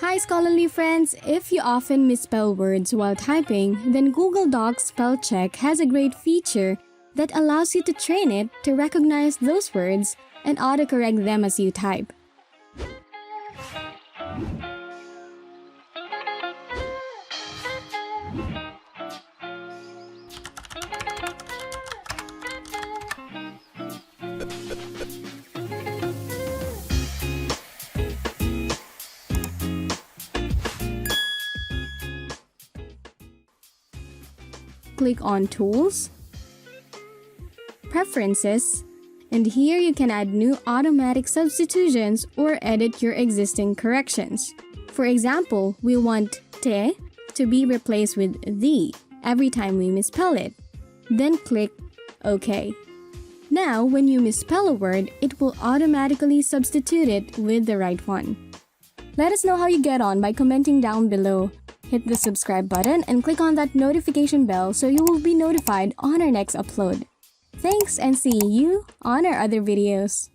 Hi Scholarly friends! If you often misspell words while typing, then Google Docs Spell Check has a great feature that allows you to train it to recognize those words and autocorrect them as you type. Click on Tools, Preferences, and here you can add new automatic substitutions or edit your existing corrections. For example, we want te to be replaced with the every time we misspell it. Then click OK. Now, when you misspell a word, it will automatically substitute it with the right one. Let us know how you get on by commenting down below. Hit the subscribe button and click on that notification bell so you will be notified on our next upload. Thanks and see you on our other videos.